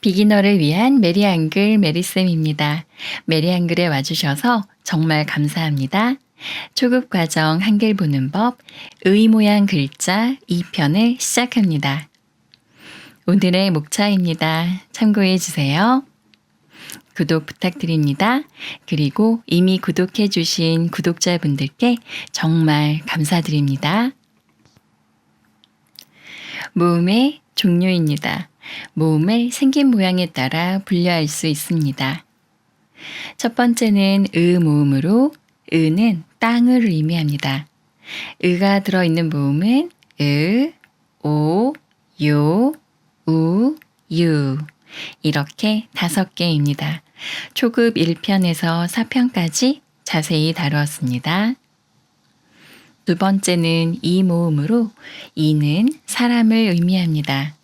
비기너를 위한 메리 한글 메리쌤입니다. 메리 한글에 와주셔서 정말 감사합니다. 초급 과정 한글 보는 법 의 모양 글자 2편을 시작합니다. 오늘의 목차입니다. 참고해 주세요. 구독 부탁드립니다. 그리고 이미 구독해 주신 구독자분들께 정말 감사드립니다. 모음의 종류입니다. 모음을 생긴 모양에 따라 분류할 수 있습니다. 첫 번째는 의 모음으로 의는 땅을 의미합니다. 의가 들어있는 모음은 의, 오, 요, 우, 유 이렇게 5개입니다. 초급 1편에서 4편까지 자세히 다루었습니다. 두 번째는 이 모음으로 이는 사람을 의미합니다.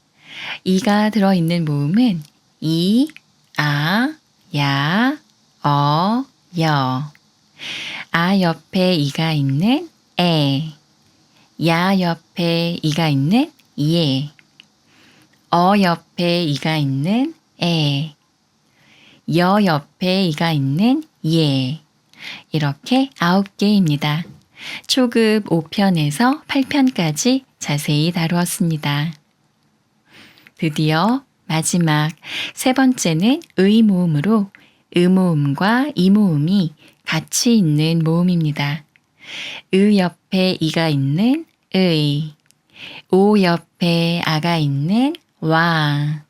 이가 들어있는 모음은 이, 아, 야, 어, 여. 아 옆에 이가 있는 에. 야 옆에 이가 있는 예. 어 옆에 이가 있는 에. 여 옆에 이가 있는 예. 이렇게 9개입니다. 초급 5편에서 8편까지 자세히 다루었습니다. 드디어 마지막 세 번째는 의 모음으로 의모음과 이모음이 같이 있는 모음입니다. 의 옆에 이가 있는 의, 오 옆에 아가 있는 와,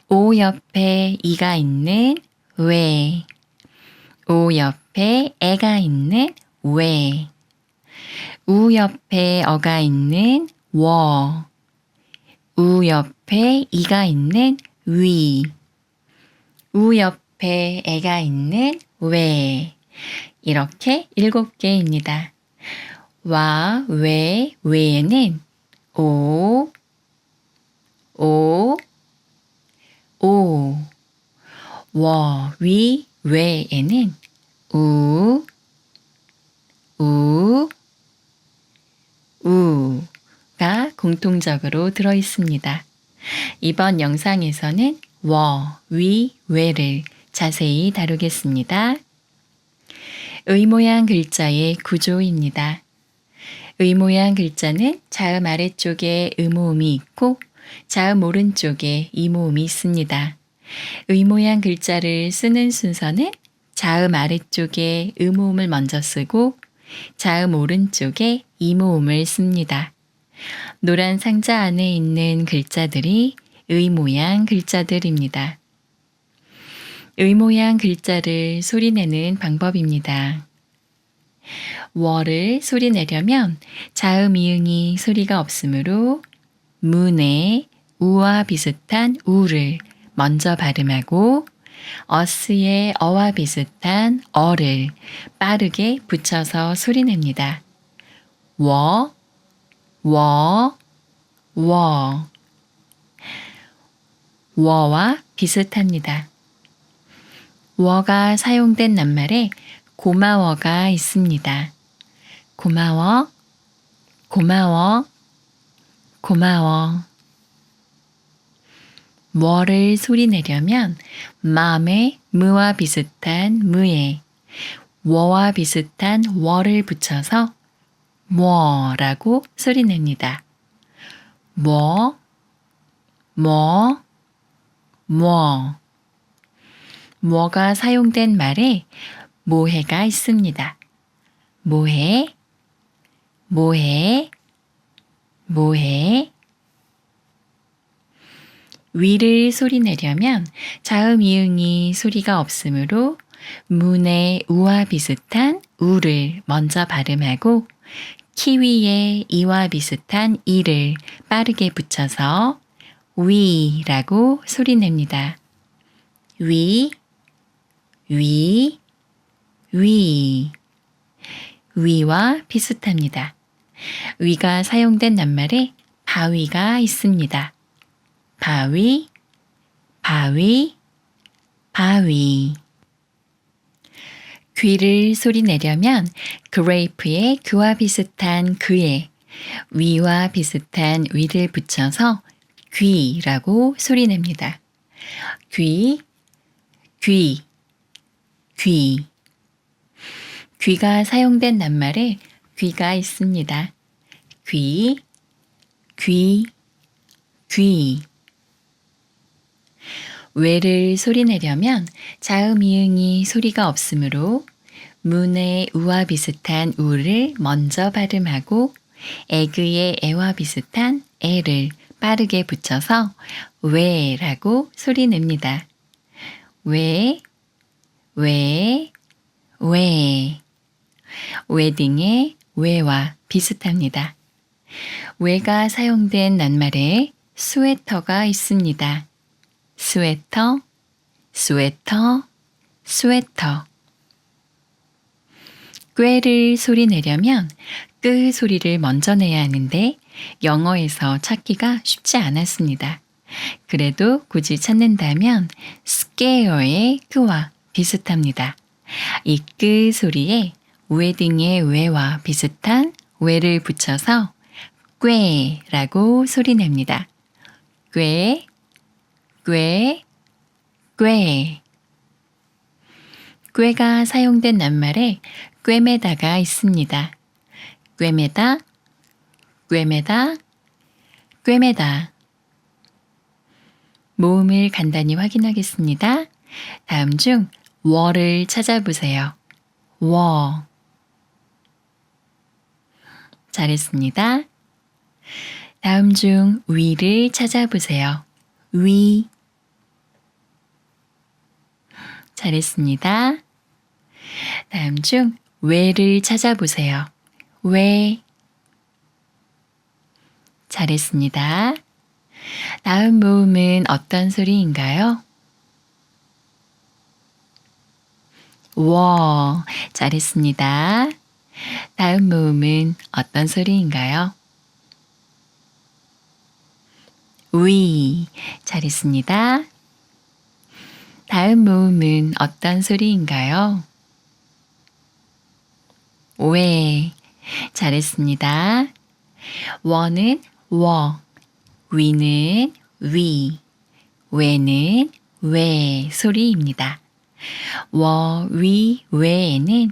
오 옆에 이가 있는 왜, 오 옆에 애가 있는 왜, 우 옆에 어가 있는 워, 우 옆에 이가 있는 위, 우 옆에 애가 있는 왜. 이렇게 7개입니다. 와, 왜, 왜에는 오, 오, 오. 워, 위, 왜에는 우, 우, 우가 공통적으로 들어있습니다. 이번 영상에서는 워, 위, 왜를 자세히 다루겠습니다. 의 모양 글자의 구조입니다. 의 모양 글자는 자음 아래쪽에 의모음이 있고 자음 오른쪽에 이모음이 있습니다. 의 모양 글자를 쓰는 순서는 자음 아래쪽에 의모음을 먼저 쓰고 자음 오른쪽에 이모음을 씁니다. 노란 상자 안에 있는 글자들이 의 모양 글자들입니다. 의 모양 글자를 소리내는 방법입니다. 워를 소리내려면 자음 이응이 소리가 없으므로 문에 우와 비슷한 우를 먼저 발음하고 어스의 어와 비슷한 어를 빠르게 붙여서 소리냅니다. 워, 워, 워. 워와 비슷합니다. 워가 사용된 낱말에 고마워가 있습니다. 고마워, 고마워, 고마워. 워를 소리내려면 맘에 무와 비슷한 무에 워와 비슷한 워를 붙여서 뭐라고 소리냅니다. 뭐, 뭐, 뭐. 뭐가 사용된 말에 모해가 있습니다. 모해, 모해, 모해. 위를 소리내려면 자음 이응이 소리가 없으므로 문의 우와 비슷한 우를 먼저 발음하고 키위의 이와 비슷한 이를 빠르게 붙여서 위라고 소리냅니다. 위, 위, 위. 위와 비슷합니다. 위가 사용된 낱말에 바위가 있습니다. 바위, 바위, 바위. 귀를 소리내려면 그레이프의 그와 비슷한 그에 위와 비슷한 위를 붙여서 귀라고 소리냅니다. 귀, 귀, 귀. 귀가 사용된 낱말에 귀가 있습니다. 귀, 귀, 귀. 왜를 소리내려면 자음 이응이 소리가 없으므로 문의 우와 비슷한 우를 먼저 발음하고 에그의 에와 비슷한 에를 빠르게 붙여서 왜라고 소리냅니다. 왜, 왜, 왜. 웨딩의 왜와 비슷합니다. 왜가 사용된 낱말에 스웨터가 있습니다. 스웨터, 스웨터, 스웨터. 꾀를 소리 내려면 끄 소리를 먼저 내야 하는데 영어에서 찾기가 쉽지 않았습니다. 그래도 굳이 찾는다면 scare의 끄와 비슷합니다. 이 끄 소리에 웨딩의 왜와 비슷한 왜를 붙여서 꾀라고 소리냅니다. 꾀, 꾀, 꾀. 꾀가 사용된 낱말에 꿰매다가 있습니다. 꿰매다, 꿰매다, 꿰매다. 모음을 간단히 확인하겠습니다. 다음 중 워를 찾아보세요. 워. 잘했습니다. 다음 중 위를 찾아보세요. 위. 잘했습니다. 다음 중 왜를 찾아보세요. 왜. 잘했습니다. 다음 모음은 어떤 소리인가요? 워. 잘했습니다. 다음 모음은 어떤 소리인가요? 위. 잘했습니다. 다음 모음은 어떤 소리인가요? 왜. 잘했습니다. 워는 워, 위는 위, 왜는 왜 소리입니다. 워, 위, 왜에는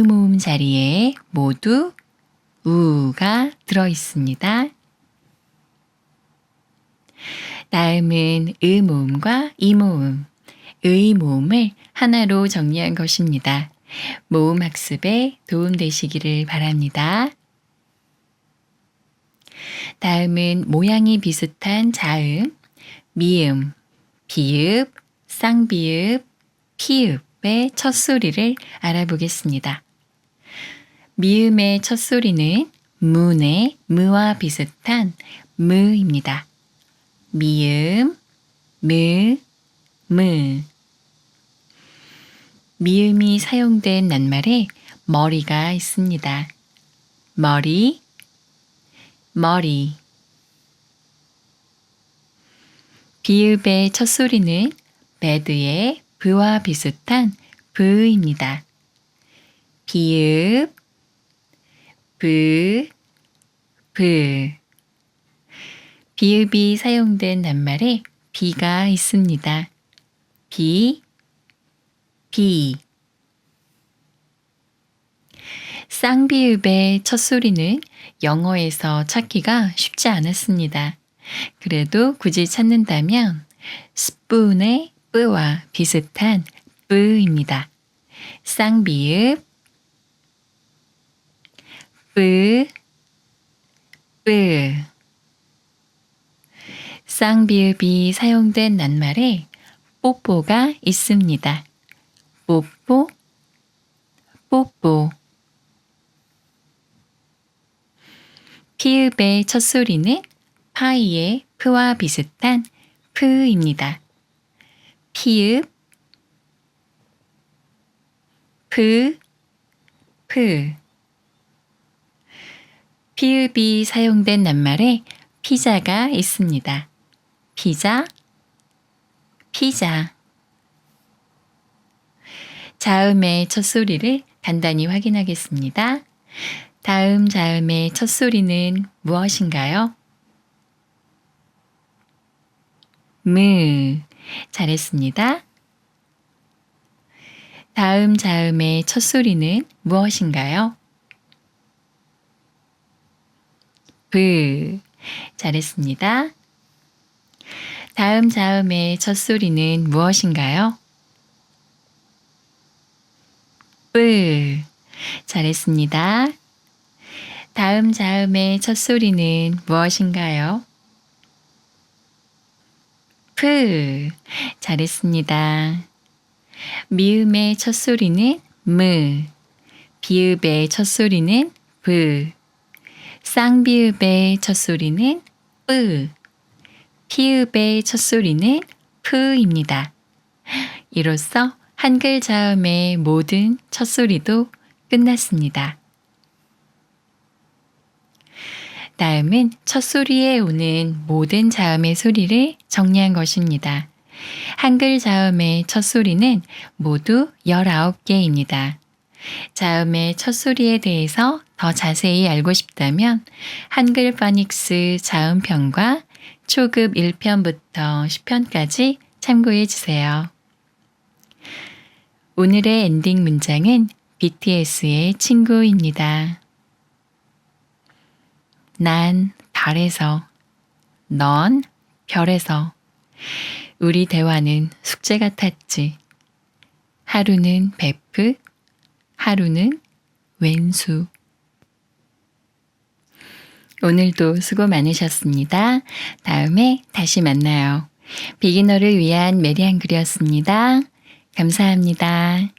모음 자리에 모두 우가 들어 있습니다. 다음은 모음과 모음, 의 모음을 하나로 정리한 것입니다. 모음 학습에 도움 되시기를 바랍니다. 다음은 모양이 비슷한 자음, 미음, 비읍, 쌍비읍, 피읍의 첫 소리를 알아보겠습니다. 미음의 첫 소리는 문의 무와 비슷한 무입니다. 미음, 무, 무. 미음이 사용된 낱말에 머리가 있습니다. 머리, 머리. 비읍의 첫 소리는 배드의 브와 비슷한 브입니다. 비읍, 브, 브. 비읍이 사용된 낱말에 비가 있습니다. 비, 비. 쌍비읍의 첫 소리는 영어에서 찾기가 쉽지 않았습니다. 그래도 굳이 찾는다면 스푼의 뿌와 비슷한 뿌입니다. 쌍비읍, 뿌, 뿌. 쌍비읍이 사용된 낱말에 뽀뽀가 있습니다. 뽀뽀, 뽀뽀. 피읍의 첫 소리는 파이의 프와 비슷한 프입니다. 피읍, 프, 프. 피읍이 사용된 낱말에 피자가 있습니다. 피자, 피자. 자음의 첫 소리를 간단히 확인하겠습니다. 다음 자음의 첫 소리는 무엇인가요? 무. 잘했습니다. 다음 자음의 첫 소리는 무엇인가요? 브. 잘했습니다. 다음 자음의 첫 소리는 무엇인가요? 뿌. 잘했습니다. 다음 자음의 첫 소리는 무엇인가요? 프. 잘했습니다. 미음의 첫 소리는 무. 비읍의 첫 소리는 브. 쌍비읍의 첫 소리는 뿌. 피읍의 첫 소리는 푸입니다. 이로써 한글 자음의 모든 첫 소리도 끝났습니다. 다음은 첫 소리에 오는 모든 자음의 소리를 정리한 것입니다. 한글 자음의 첫 소리는 모두 19개입니다. 자음의 첫 소리에 대해서 더 자세히 알고 싶다면 한글 파닉스 자음편과 초급 1편부터 10편까지 참고해 주세요. 오늘의 엔딩 문장은 BTS의 친구입니다. 난 달에서, 넌 별에서. 우리 대화는 숙제 같았지. 하루는 베프, 하루는 왼수. 오늘도 수고 많으셨습니다. 다음에 다시 만나요. 비기너를 위한 메리 한글이었습니다. 감사합니다.